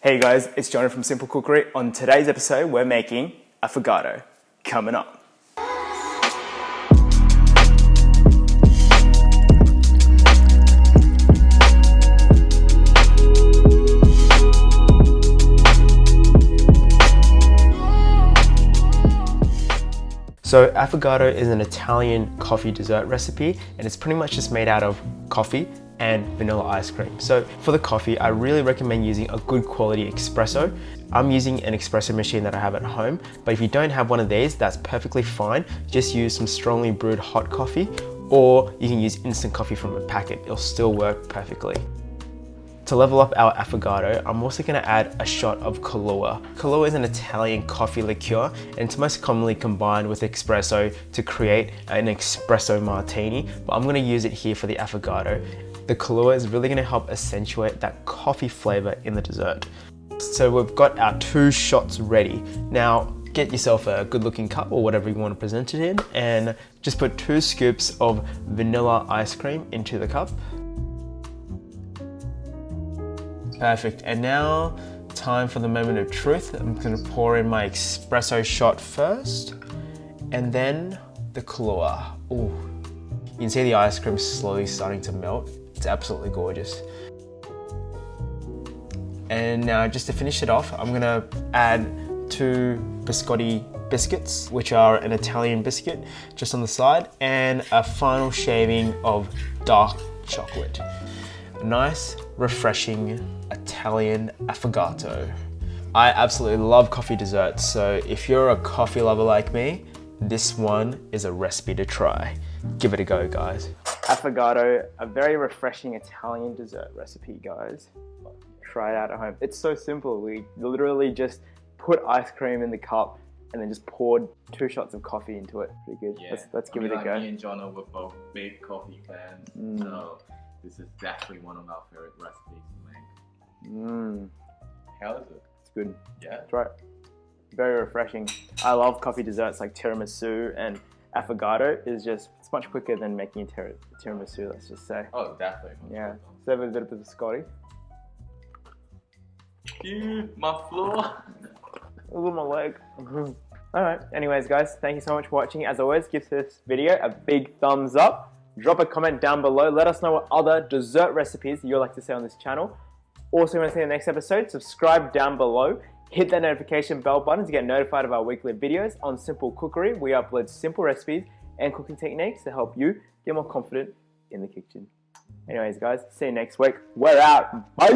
Hey guys, it's Jonah from Simple Cookery. On today's episode, we're making affogato. Coming up. So affogato is an Italian coffee dessert recipe, and it's pretty much just made out of coffee and vanilla ice cream. So for the coffee, I really recommend using a good quality espresso. I'm using an espresso machine that I have at home, but if you don't have one of these, that's perfectly fine. Just use some strongly brewed hot coffee, or you can use instant coffee from a packet. It'll still work perfectly. To level up our affogato, I'm also going to add a shot of Kahlua. Kahlua is an Italian coffee liqueur, and it's most commonly combined with espresso to create an espresso martini, but I'm going to use it here for the affogato. The Kahlua is really going to help accentuate that coffee flavor in the dessert. So we've got our 2 shots ready. Now get yourself a good looking cup or whatever you want to present it in, and just put 2 scoops of vanilla ice cream into the cup. Perfect, and now time for the moment of truth. I'm going to pour in my espresso shot first, and then the Kahlua. Ooh, you can see the ice cream slowly starting to melt. It's absolutely gorgeous. And now just to finish it off, I'm going to add 2 biscotti biscuits, which are an Italian biscuit, just on the side, and a final shaving of dark chocolate. A nice, refreshing Italian affogato. I absolutely love coffee desserts, so if you're a coffee lover like me, this one is a recipe to try. Give it a go, guys. Affogato, a very refreshing Italian dessert recipe, guys. Try it out at home. It's so simple. We literally just put ice cream in the cup and then just poured 2 shots of coffee into it. Pretty good. Yeah. Let's give it a go. Me and Jonah were both big coffee fans, so this is definitely one of our favorite recipes to make. How is it? It's good. Yeah. Try it. Very refreshing. I love coffee desserts like tiramisu, and affogato is just, it's much quicker than making a tiramisu, let's just say. Oh, definitely. Yeah. Serve with a bit of biscotti. Ew, my floor. Ooh, my leg. Alright, anyways guys, thank you so much for watching. As always, give this video a big thumbs up. Drop a comment down below. Let us know what other dessert recipes you'd like to see on this channel. Also, want to see the next episode, subscribe down below. Hit that notification bell button to get notified of our weekly videos. On Simple Cookery, we upload simple recipes and cooking techniques to help you get more confident in the kitchen. Anyways guys, see you next week. We're out. Bye!